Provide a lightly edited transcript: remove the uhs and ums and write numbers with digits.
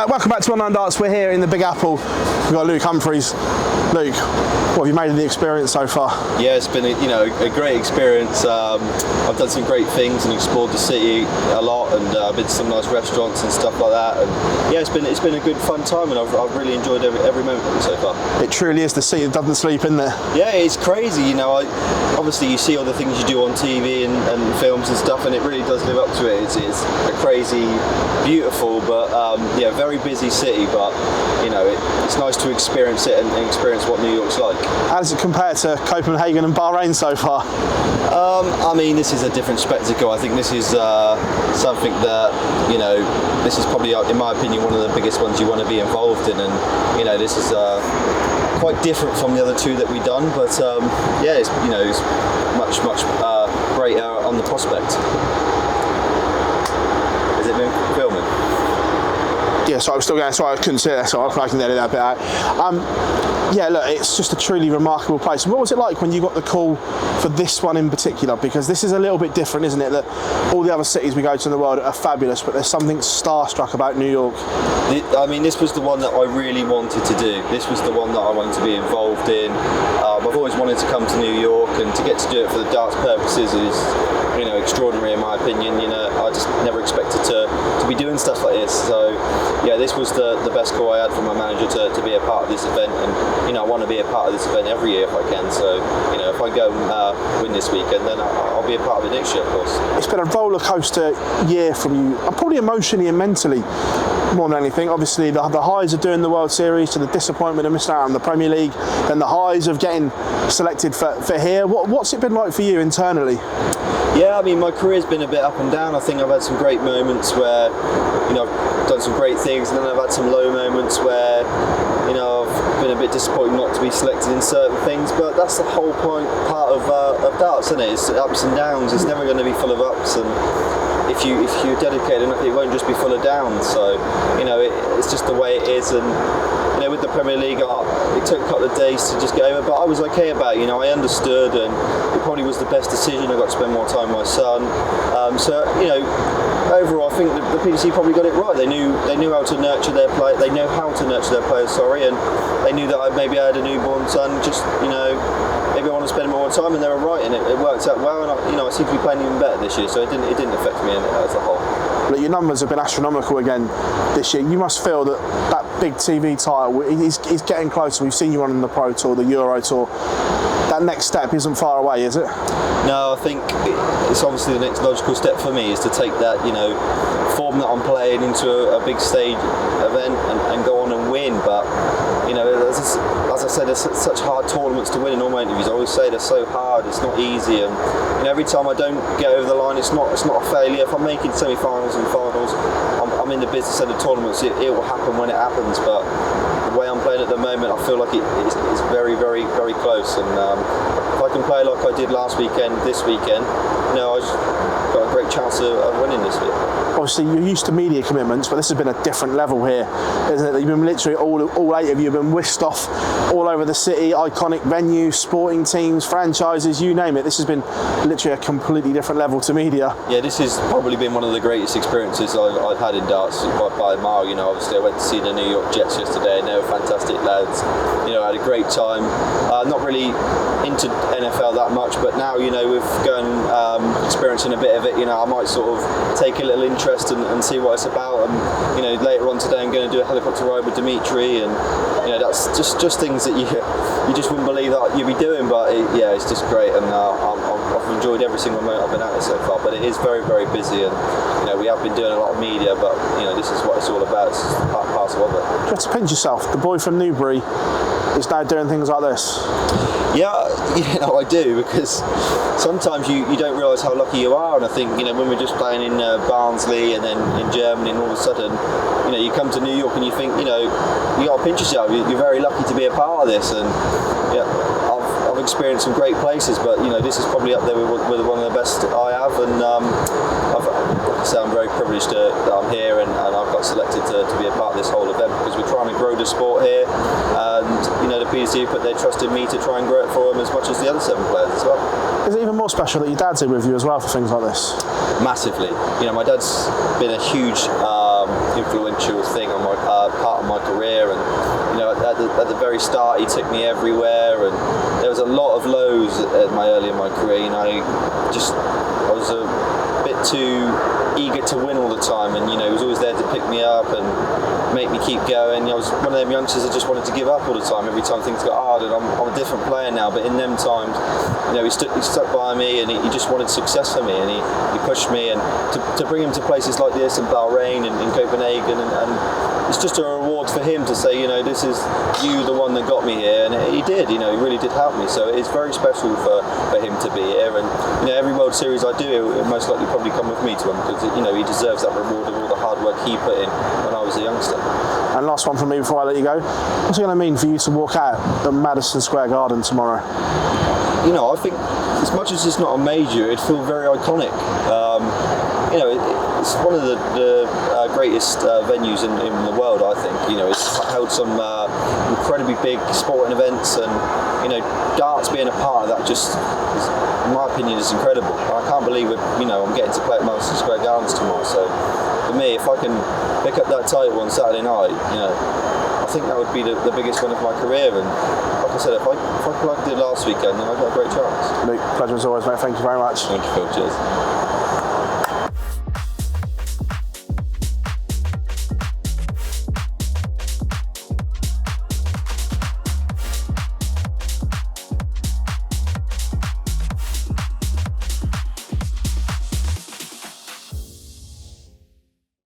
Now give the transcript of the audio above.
Welcome back to Online Darts. We're here in the Big Apple. We've got Luke Humphries. Luke, what have you made of the experience so far? Yeah, it's been a great experience. I've done some great things and explored the city a lot, and I've been to some nice restaurants and stuff like that. And yeah, it's been a good fun time, and I've really enjoyed every moment of it so far. It truly is the city that doesn't sleep, isn't it? Yeah, it's crazy. Obviously you see all the things you do on TV and films and stuff, and it really does live up to it. It's a crazy, beautiful, but very busy city. But it's nice to experience it and experience what New York's like. How does it compare to Copenhagen and Bahrain so far? This is a different spectacle. I think this is something that this is probably, in my opinion, one of the biggest ones you want to be involved in, and this is quite different from the other two that we've done. But it's much greater on the prospect. Has it been filming? Yeah, so I was still going, sorry, I couldn't see that, so I can edit that bit out. Yeah, look, it's just a truly remarkable place. What was it like when you got the call for this one in particular? Because this is a little bit different, isn't it? That all the other cities we go to in the world are fabulous, but there's something starstruck about New York. This was the one that I really wanted to do. This was the one that I wanted to be involved in. I've always wanted to come to New York, and to get to do it for the darts purposes is extraordinary in my opinion. I just never expected to be doing stuff like this. So yeah, this was the best call I had from my manager to be a part of this event, and I want to be a part of this event every year if I can. So if I go and win this weekend, then I'll be a part of it next year, of course. It's been a roller coaster year from you, probably emotionally and mentally more than anything. Obviously the highs of doing the World Series, to the disappointment of missing out on the Premier League, then the highs of getting selected for here. What's it been like for you internally? Yeah, my career's been a bit up and down. I think I've had some great moments where I've done some great things, and then I've had some low moments where I've been a bit disappointed not to be selected in certain things. But that's the whole part of darts, isn't it? It's ups and downs. It's never going to be full of ups, and if you're dedicated enough, it won't just be full of downs. So it's just the way it is. And with the Premier League, it took a couple of days to just get over, but I was okay about it. I understood, and it probably was the best decision. I got to spend more time with my son. Overall, I think the PDC probably got it right. They knew how to nurture their play. They know how to nurture their players. And they knew that I had a newborn son. Just maybe I want to spend more time, and they were right, and it worked out well. And I seem to be playing even better this year, so it didn't affect me as a whole. Look, your numbers have been astronomical again this year. You must feel that big TV title is getting closer. We've seen you on the Pro Tour, the Euro Tour. That next step isn't far away, is it? No, I think it's obviously the next logical step for me is to take that form that I'm playing into a big stage event and go on and win. But as I said, there's such hard tournaments to win in all my interviews. I always say they're so hard, it's not easy, and every time I don't get over the line, it's not a failure. If I'm making semi-finals and finals, I'm in the business end of tournaments. It will happen when it happens, but the way I'm playing at the moment, I feel like it's very, very, very close. And if I can play like I did last weekend, this weekend, I've got a great chance of winning this week. Obviously, you're used to media commitments, but this has been a different level here, isn't it? You've been literally all 8 of you have been whisked off all over the city, iconic venues, sporting teams, franchises, you name it. This has been literally a completely different level to media. Yeah, this has probably been one of the greatest experiences I've had in darts by a mile. Obviously I went to see the New York Jets yesterday, and they were fantastic lads. I had a great time. Not really into NFL that much, but now with going experiencing a bit of it, I might sort of take a little interest and see what it's about. And later on today I'm going to do a helicopter ride with Dimitri, and that's just things that you just wouldn't believe that you'd be doing. But it's just great, and I've enjoyed every single moment I've been at it so far. But it is very, very busy, and we have been doing a lot of media, but this is what it's all about. It's just part and parcel of it. You have to pinch yourself. The boy from Newbury is now doing things like this. Yeah, I do, because sometimes you don't realise how lucky you are, and I think when we're just playing in Barnsley and then in Germany, and all of a sudden you come to New York and you think you got to pinch yourself. You're very lucky to be a part of this, and I've experienced some great places, but this is probably up there with one of the best I have, and like I say, I'm very privileged that I'm here, and I've got selected to be a part of this whole event, because we're trying to grow the sport here, and the PDC put their trust in me to try and grow it for them as much as the other 7 players as well. Is it even more special that your dad's here with you as well for things like this? Massively. My dad's been a huge influential thing on my part of my career. And at the very start, he took me everywhere, and there was a lot of lows early in my career. I was a bit too eager to win all the time, and he was always there to pick me up and make me keep going. I was one of them youngsters that just wanted to give up all the time every time things got hard, and I'm a different player now, but in them times, he stuck by me, and he just wanted success for me, and he pushed me, and to bring him to places like this in Bahrain and in Copenhagen, and it's just a reward for him to say, this is you, the one that got me here, and he did, he really did help me. So it's very special for him to be here, and every World Series I do, it will most likely probably come with me to him, because he deserves that reward of all the hard work he put in when I was a youngster. And last one from me before I let you go. What's it going to mean for you to walk out at Madison Square Garden tomorrow? I think as much as it's not a major, it'd feel very iconic. It's one of the greatest venues in the world, I think. It's held some incredibly big sporting events, and darts being a part of that just, in my opinion, is incredible. I can't believe I'm getting to play at Madison Square Gardens tomorrow. So for me, if I can pick up that title on Saturday night, I think that would be the biggest one of my career. And like I said, if I did last weekend, then I've got a great chance. Luke, pleasure as always, mate. Thank you very much. Thank you, Phil. Cheers.